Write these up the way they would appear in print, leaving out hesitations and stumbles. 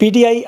PTI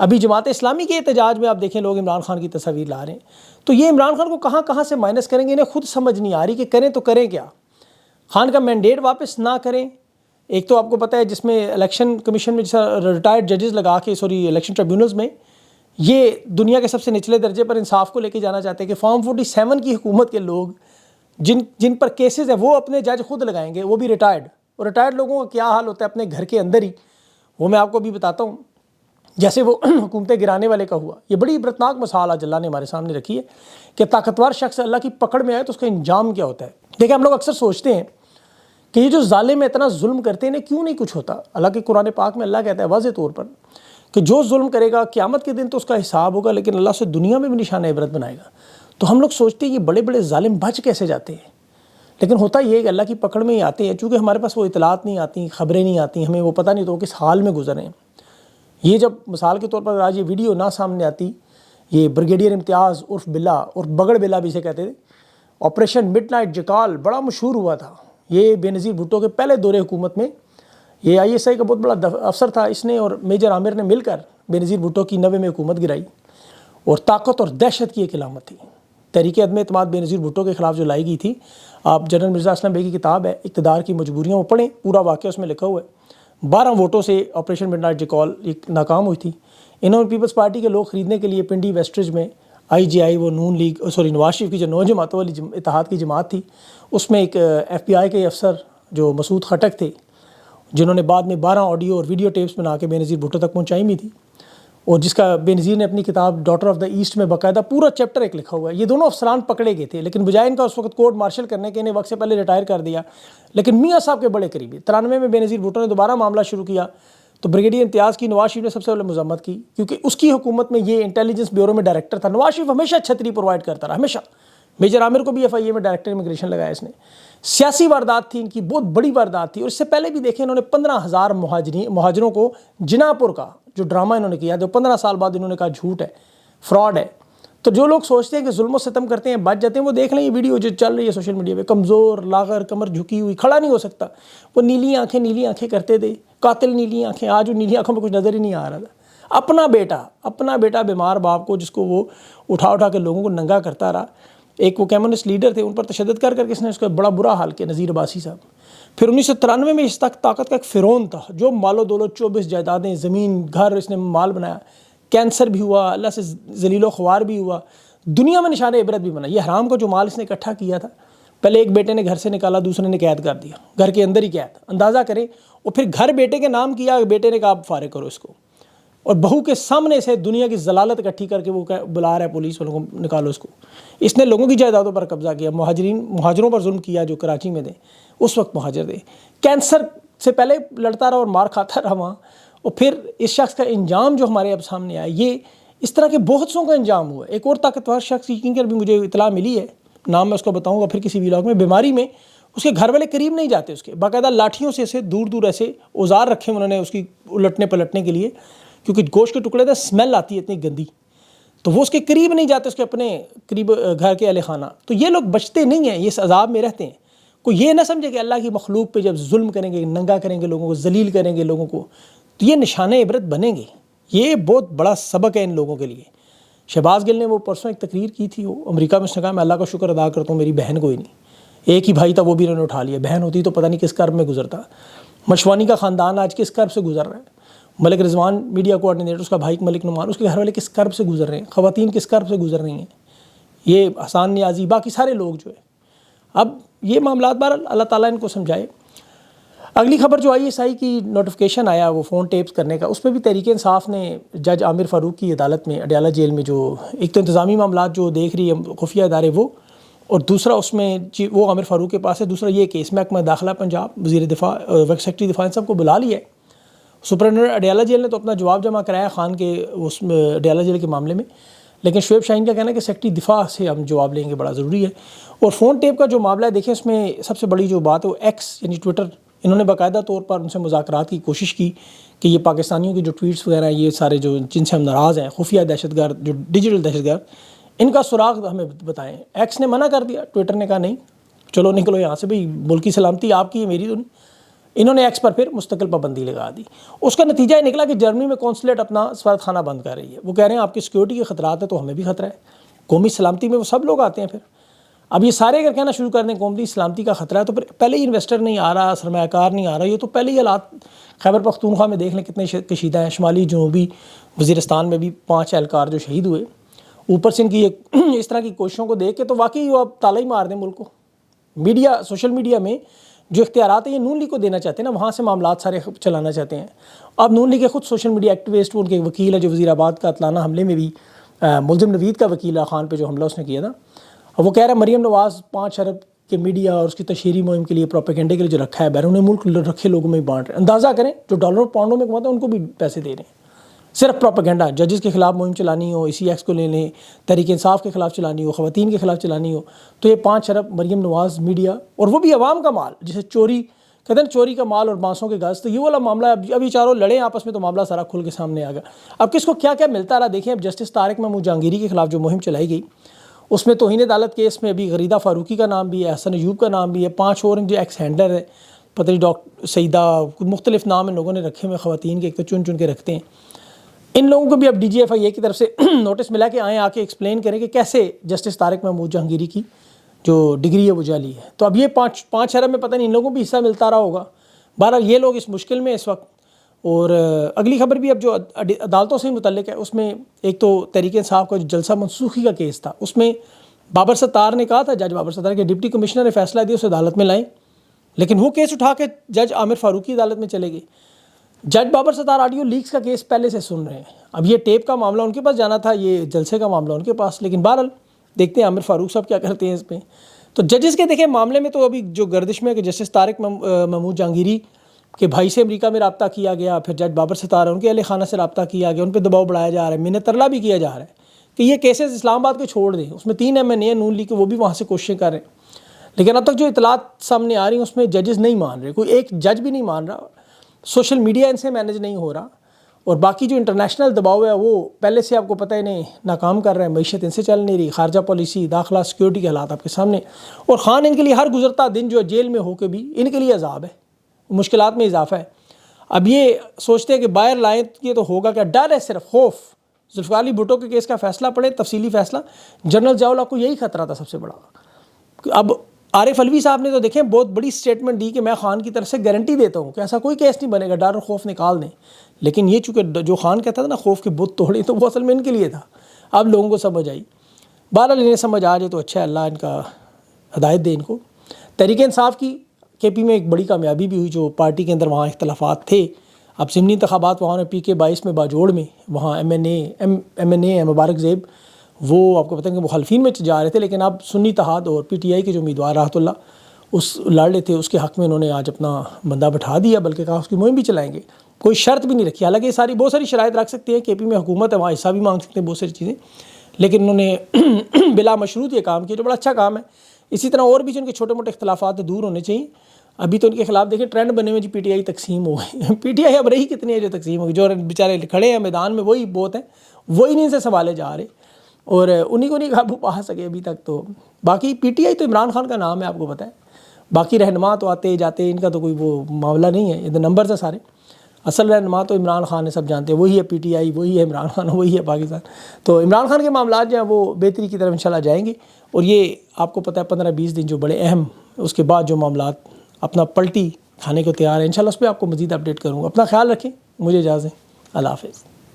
ابھی جماعت اسلامی کے احتجاج میں آپ دیکھیں لوگ عمران خان کی تصاویر لا رہے ہیں. تو یہ عمران خان کو کہاں کہاں سے مائنس کریں گے, انہیں خود سمجھ نہیں آ رہی کہ کریں تو کریں کیا. خان کا مینڈیٹ واپس نہ کریں. ایک تو آپ کو پتہ ہے جس میں الیکشن کمیشن میں ریٹائرڈ ججز لگا کے الیکشن ٹریبیونلز میں یہ دنیا کے سب سے نچلے درجے پر انصاف کو لے کے جانا چاہتے ہیں کہ فارم 47 کی حکومت کے لوگ جن پر کیسز ہیں وہ اپنے جج خود لگائیں گے, وہ بھی ریٹائرڈ. اور ریٹائرڈ لوگوں کا کیا حال ہوتا ہے اپنے گھر کے اندر ہی, وہ میں آپ کو بھی بتاتا ہوں. جیسے وہ حکومتیں گرانے والے کا ہوا, یہ بڑی عبرتناک مثال آج اللہ نے ہمارے سامنے رکھی ہے کہ طاقتور شخص اللہ کی پکڑ میں آئے تو اس کا انجام کیا ہوتا ہے. دیکھیں ہم لوگ اکثر سوچتے ہیں کہ یہ جو ظالم اتنا ظلم کرتے ہیں انہیں کیوں نہیں کچھ ہوتا. اللہ کے قرآن پاک میں اللہ کہتا ہے واضح طور پر کہ جو ظلم کرے گا قیامت کے دن تو اس کا حساب ہوگا, لیکن اللہ سے دنیا میں بھی نشان عبرت بنائے گا. تو ہم لوگ سوچتے ہیں یہ بڑے بڑے ظالم بچ کیسے جاتے ہیں, لیکن ہوتا یہ ہے کہ اللہ کی پکڑ میں ہی آتے ہیں, چونکہ ہمارے پاس وہ اطلاعات نہیں آتی, خبریں نہیں آتی, ہمیں وہ پتہ نہیں تو کس حال میں گزر رہے ہیں. یہ جب مثال کے طور پر آج یہ ویڈیو نہ سامنے آتی, یہ بریگیڈیئر امتیاز عرف بلا اور بگڑ بلا بھی اسے کہتے تھے, آپریشن مڈ نائٹ جکال بڑا مشہور ہوا تھا. یہ بے نظیر بھٹو کے پہلے دور حکومت میں یہ ISI کا بہت بڑا افسر تھا, اس نے اور میجر عامر نے مل کر بے نظیر بھٹو کی 90 میں حکومت گرائی اور طاقت اور دہشت کی ایک علامت تھی. تحریک عدم اعتماد بے نظیر بھٹو کے خلاف جو لائی گئی تھی, آپ جنرل مرزا اسلم بیگ کی کتاب ہے اقتدار کی مجبوریاں, وہ پڑھیں, پورا واقعہ اس میں لکھا ہوا ہے. 12 ووٹوں سے آپریشن مڈ نائٹ جکال ایک ناکام ہوئی تھی. انہوں نے پیپلز پارٹی کے لوگ خریدنے کے لیے پنڈی ویسٹریج میں IGI وہ نون لیگ نواز شریف کی جو نو جماعتوں والی اتحاد کی جماعت تھی, اس میں ایک FBI کے افسر جو مسعود خٹک تھے, جنہوں نے بعد میں 12 آڈیو اور ویڈیو ٹیپس بنا کے بے نظیر بھٹو تک پہنچائی بھی تھی, اور جس کا بے نظیر نے اپنی کتاب ڈاٹر آف دا ایسٹ میں باقاعدہ پورا چیپٹر ایک لکھا ہوا ہے. یہ دونوں افسران پکڑے گئے تھے, لیکن بجائے ان کا اس وقت کورٹ مارشل کرنے کے انہیں وقت سے پہلے ریٹائر کر دیا. لیکن میاں صاحب کے بڑے قریبی 93 میں بے نظیر بھٹو نے دوبارہ معاملہ شروع کیا تو بریگیڈیئر امتیاز کی نواز شریف نے سب سے پہلے مذمت کی, کیونکہ اس کی حکومت میں یہ انٹیلیجنس بیورو میں ڈائریکٹر تھا. نواز شریف ہمیشہ چھتری پرووائڈ کرتا رہا, ہمیشہ. میجر عامر کو بھی FIA میں ڈائریکٹر امیگریشن لگایا اس نے. سیاسی واردات تھی ان کی, بہت بڑی واردات تھی. اور اس سے پہلے بھی دیکھیں انہوں نے 15,000 مہاجروں کو جناح پور کا جو ڈرامہ انہوں نے کیا, جو 15 سال بعد انہوں نے کہا جھوٹ ہے, فراڈ ہے. تو جو لوگ سوچتے ہیں کہ ظلم و ستم کرتے ہیں بچ جاتے ہیں, وہ دیکھ لیں یہ ویڈیو جو چل رہی ہے سوشل میڈیا پہ, کمزور لاغر کمر جھکی ہوئی, کھڑا نہیں ہو سکتا, وہ نیلی آنکھیں کرتے تھے, قاتل نیلی آنکھیں. آج وہ نیلی آنکھوں میں کچھ نظر ہی نہیں آ رہا تھا. اپنا بیٹا بیمار باپ کو جس کو وہ اٹھا کے لوگوں کو ننگا کرتا رہا. ایک وہ کمیونسٹ لیڈر تھے, ان پر تشدد کر کس نے اس کا بڑا برا حال کیا, نذیر عباسی صاحب. پھر 1993 میں اس تک طاقت کا ایک فرعون تھا جو مال و دولت 24 جائیدادیں زمین گھر اس نے مال بنایا. کینسر بھی ہوا, اللہ سے ذلیل و خوار بھی ہوا, دنیا میں نشان عبرت بھی بنا. یہ حرام کو جو مال اس نے اکٹھا کیا تھا, پہلے ایک بیٹے نے گھر سے نکالا, دوسرے نے قید کر دیا, گھر کے اندر ہی قید, اندازہ کریں. اور پھر گھر بیٹے کے نام کیا, بیٹے نے کہا آپ فارغ کرو اس کو, اور بہو کے سامنے سے دنیا کی ضلالت اکٹھی کر کے وہ بلا رہا ہے پولیس والوں کو نکالو اس کو. اس نے لوگوں کی جائیدادوں پر قبضہ کیا, مہاجروں پر ظلم کیا جو کراچی میں تھے, اس وقت مہاجر تھے. کینسر سے پہلے لڑتا رہا اور مار کھاتا رہا وہاں. اور پھر اس شخص کا انجام جو ہمارے اب سامنے آیا, یہ اس طرح کے بہت سوں کا انجام ہوا. ایک اور طاقتور شخص کی بھی مجھے اطلاع ملی ہے, نام میں اس کو بتاؤں گا پھر کسی ویلاگ میں. بیماری میں اس کے گھر والے قریب نہیں جاتے, اس کے باقاعدہ لاٹھیوں سے ایسے دور ایسے اوزار رکھے انہوں نے اس کی الٹنے پلٹنے کے لیے, کیونکہ گوشت کے ٹکڑے سے اسمیل آتی ہے اتنی گندی, تو وہ اس کے قریب نہیں جاتے, اس کے اپنے قریب گھر کے اہل خانہ. تو یہ لوگ بچتے نہیں ہیں, یہ اس عذاب میں رہتے ہیں. کوئی یہ نہ سمجھے کہ اللہ کی مخلوق پہ جب ظلم کریں گے, ننگا کریں گے لوگوں کو, ذلیل کریں گے لوگوں کو, تو یہ نشان عبرت بنیں گے. یہ بہت بڑا سبق ہے ان لوگوں کے لیے. شہباز گل نے وہ پرسوں ایک تقریر کی تھی, وہ امریکہ میں اس نے کہا میں اللہ کا شکر ادا کرتا ہوں میری بہن کوئی نہیں, ایک ہی بھائی تھا وہ بھی انہوں نے اٹھا لیا, بہن ہوتی تو پتہ نہیں کس کرب میں گزرتا. مشوانی کا خاندان آج کس کرب سے گزر رہا ہے, ملک رضوان میڈیا کوآرڈینیٹر, اس کا بھائی ملک نعمان, اس کے گھر والے کس کرب سے گزر رہے ہیں, خواتین کس کرب سے گزر رہی ہیں, یہ حسان نیازی, باقی سارے لوگ جو ہے. اب یہ معاملات بہرحال اللہ تعالیٰ ان کو سمجھائے. اگلی خبر جو ISI کی نوٹیفیکیشن آیا وہ فون ٹیپس کرنے کا, اس پہ بھی تحریک انصاف نے جج عامر فاروق کی عدالت میں اڈیالہ جیل میں جو ایک تو انتظامی معاملات جو دیکھ رہی ہے خفیہ ادارے وہ, اور دوسرا اس میں وہ عامر فاروق کے پاس ہے, دوسرا یہ کیس محکمہ داخلہ پنجاب, وزیر دفاع, سیکرٹری دفاع, ان سب کو بلا لیا ہے. سپرنٹینڈنٹ اڈیالہ جیل نے تو اپنا جواب جمع کرایا خان کے اس اڈیالہ جیل کے معاملے میں, لیکن شعیب شاہین کا کہنا ہے کہ سیکرٹری دفاع سے ہم جواب لیں گے, بڑا ضروری ہے. اور فون ٹیپ کا جو معاملہ ہے دیکھیں, اس میں سب سے بڑی جو بات ہے وہ ایکس یعنی ٹویٹر, انہوں نے باقاعدہ طور پر ان سے مذاکرات کی کوشش کی کہ یہ پاکستانیوں کی جو ٹویٹس وغیرہ ہیں, یہ سارے جو جن سے ہم ناراض ہیں, خفیہ دہشت گرد, جو ڈیجیٹل دہشت گرد, ان کا سراغ ہمیں بتائیں. ایکس نے منع کر دیا, ٹویٹر نے کہا نہیں چلو نکلو یہاں سے, بھئی ملک کی سلامتی آپ کی ہے میری تو نہیں. انہوں نے ایکس پر پھر مستقل پابندی لگا دی. اس کا نتیجہ یہ نکلا کہ جرمنی میں قونصلیٹ اپنا سفارت خانہ بند کر رہی ہے. وہ کہہ رہے ہیں آپ کی سیکورٹی کے خطرات ہیں تو ہمیں بھی خطرہ ہے. قومی سلامتی میں وہ سب لوگ آتے ہیں. پھر اب یہ سارے اگر کہنا شروع کر دیں قومی سلامتی کا خطرہ ہے تو پھر پہلے ہی انویسٹر نہیں آ رہا, سرمایہ کار نہیں آ رہا. یہ تو پہلے ہی حالات خیبر پختونخوا میں دیکھ لیں کتنے کشیدہ ہیں. شمالی جنوبی وزیرستان میں بھی 5 اہلکار جو شہید ہوئے, اوپر سے ان کی اس طرح کی کوششوں کو دیکھ کے تو واقعی وہ اب تالا ہی مار دیں ملک کو. میڈیا, سوشل میڈیا میں جو اختیارات ہیں یہ نون لیگ کو دینا چاہتے ہیں نا, وہاں سے معاملات سارے چلانا چاہتے ہیں. اب نون لیگ کے خود سوشل میڈیا ایکٹیوسٹ, ان کے وکیل ہے جو وزیر آباد کا اطلانہ حملے میں بھی ملزم نوید کا وکیل خان پہ جو حملہ اس نے کیا تھا, وہ کہہ رہا ہے مریم نواز 5 ارب کے میڈیا اور اس کی تشہیری مہم کے لیے پروپیگنڈے کے لیے جو رکھا ہے بیرون ملک رکھے لوگوں میں بانٹ رہے ہیں. اندازہ کریں جو ڈالر پاؤنڈوں میں کماتے ہیں ان کو بھی پیسے دے رہے ہیں صرف پروپیگنڈا. ججز کے خلاف مہم چلانی ہو, اسی ایکس کو لے لیں, تحریک انصاف کے خلاف چلانی ہو, خواتین کے خلاف چلانی ہو, تو یہ 5 ارب مریم نواز میڈیا, اور وہ بھی عوام کا مال, جسے چوری کہتے ہیں چوری کا مال اور بانسوں کے گز, تو یہ والا معاملہ اب یہ چاروں لڑیں آپس میں تو معاملہ سارا کھل کے سامنے آ گیا. اب کس کو کیا کیا ملتا رہا دیکھیں. اب جسٹس طارق محمود جہانگیری کے خلاف جو مہم چلائی گئی اس میں توہین عدالت کیس میں ابھی غریدہ فاروقی کا نام بھی ہے, حسن ایوب کا نام بھی ہے, 5 اور جو ایکس ہینڈلر ہے, پتہ نہیں ڈاکٹر سعیدہ, مختلف نام ان لوگوں نے رکھے ہوئے خواتین کے, ایک تو چن چن کے رکھتے ہیں. ان لوگوں کو بھی اب DGFIA کی طرف سے نوٹس ملا کہ آئیں آ کے ایکسپلین کریں کہ کیسے جسٹس طارق محمود جہانگیری کی جو ڈگری ہے وہ جعلی ہے. تو اب یہ 5 ارب میں پتہ نہیں ان لوگوں کو بھی حصہ ملتا رہا ہوگا. بہرحال یہ لوگ اس مشکل میں اس وقت. اور اگلی خبر بھی اب جو عدالتوں سے متعلق ہے, اس میں ایک تو تحریک انصاف کا جو جلسہ منسوخی کا کیس تھا, اس میں بابر ستار نے کہا تھا, جج بابر ستار کے ڈپٹی کمشنر نے فیصلہ دیا اسے عدالت میں لائیں, لیکن وہ کیس اٹھا کے جج عامر فاروقی عدالت میں چلے گئے. جج بابر ستار آڈیو لیکس کا کیس پہلے سے سن رہے ہیں. اب یہ ٹیپ کا معاملہ ان کے پاس جانا تھا, یہ جلسے کا معاملہ ان کے پاس, لیکن بہرحال دیکھتے ہیں عامر فاروق صاحب کیا کرتے ہیں اس پہ. تو ججز کے دیکھیں معاملے میں تو ابھی جو گردش میں کہ جسٹس طارق محمود جہانگیری کے بھائی سے امریکہ میں رابطہ کیا گیا, پھر جج بابر ستار ان کے اہل خانہ سے رابطہ کیا گیا, ان پہ دباؤ بڑھایا جا رہا ہے, منت ترلا بھی کیا جا رہا ہے کہ یہ کیسز اسلام آباد کے چھوڑ دیں. اس میں 3 MNA نون لیگ کے, وہ بھی وہاں سے کوششیں کر رہے ہیں, لیکن اب تک جو اطلاعات سامنے آ رہی ہیں اس میں ججز نہیں مان رہے, کوئی ایک جج بھی نہیں مان رہا. سوشل میڈیا ان سے مینیج نہیں ہو رہا, اور باقی جو انٹرنیشنل دباؤ ہے وہ پہلے سے آپ کو پتہ ہے نہیں ناکام کر رہے ہیں. معیشت ان سے چل نہیں رہی, خارجہ پالیسی, داخلہ, سیکورٹی کے حالات آپ کے سامنے, اور خان ان کے لیے ہر گزرتا دن جو جیل میں ہو کے بھی ان کے لیے عذاب ہے, مشکلات میں اضافہ ہے. اب یہ سوچتے ہیں کہ باہر لائیں یہ تو ہوگا کیا, ڈر ہے صرف, خوف. ذوالفقار علی بھٹو کے کیس کا فیصلہ پڑھیں, تفصیلی فیصلہ. جنرل ضیاء الحق کو یہی خطرہ تھا سب سے بڑا. اب عارف علوی صاحب نے تو دیکھیں بہت بڑی سٹیٹمنٹ دی کہ میں خان کی طرف سے گارنٹی دیتا ہوں کہ ایسا کوئی کیس نہیں بنے گا, ڈر اور خوف نکال دیں. لیکن یہ چونکہ جو خان کہتا تھا نا خوف کے بت توڑے, تو وہ اصل میں ان کے لیے تھا. اب لوگوں کو سمجھ آئی. بہرحال انہیں سمجھ آ جائے تو اچھا ہے, اللہ ان کا ہدایت دے ان کو. تحریک انصاف کی KP میں ایک بڑی کامیابی بھی ہوئی, جو پارٹی کے اندر وہاں اختلافات تھے. اب ضمنی انتخابات وہاں نے PK-22 میں باجوڑ میں, وہاں MNA مبارک زیب, وہ آپ کو پتہ ہے کہ مخالفین میں جا رہے تھے, لیکن اب سنی اتحاد اور PTI کے جو امیدوار راحت اللہ اس لڑ رہے تھے, اس کے حق میں انہوں نے آج اپنا بندہ بٹھا دیا, بلکہ کہا اس کی مہم بھی چلائیں گے. کوئی شرط بھی نہیں رکھی, حالانکہ یہ بہت ساری شرائط رکھ سکتے ہیں. KP میں حکومت ہے, وہاں حصہ بھی مانگ سکتے ہیں, بہت ساری چیزیں, لیکن انہوں نے بلا مشروط یہ کام کیا, جو بڑا اچھا کام ہے. اسی طرح اور بھی جو ان کے چھوٹے موٹے اختلافات دور ہونے چاہیے. ابھی تو ان کے خلاف دیکھیں ٹرینڈ بنے ہوئے جی PTI تقسیم ہو گئی. PTI اب رہی کتنی ہے جو تقسیم ہوگی, جو بیچارے کھڑے ہیں میدان میں وہی بہت ہیں, وہی نہیں سے سنبھالے جا رہے, اور انہی کو نہیں قابو پا سکے ابھی تک. تو باقی PTI تو عمران خان کا نام ہے, آپ کو پتہ ہے. باقی رہنما تو آتے جاتے, ان کا تو کوئی وہ معاملہ نہیں ہے, یہ نمبرز ہیں سارے. اصل رہنما تو عمران خان ہے, سب جانتے ہیں, وہی ہے PTI, وہی ہے عمران خان, وہی ہے پاکستان. تو عمران خان کے معاملات جو ہیں وہ بہتری کی طرف انشاءاللہ جائیں گے, اور یہ آپ کو پتہ ہے 15-20 دن جو بڑے اہم, اس کے بعد جو معاملات اپنا پلٹی کھانے کو تیار ہے. انشاءاللہ اس پہ آپ کو مزید اپڈیٹ کروں گا. اپنا خیال رکھیں, مجھے اجازت دیں, اللہ حافظ.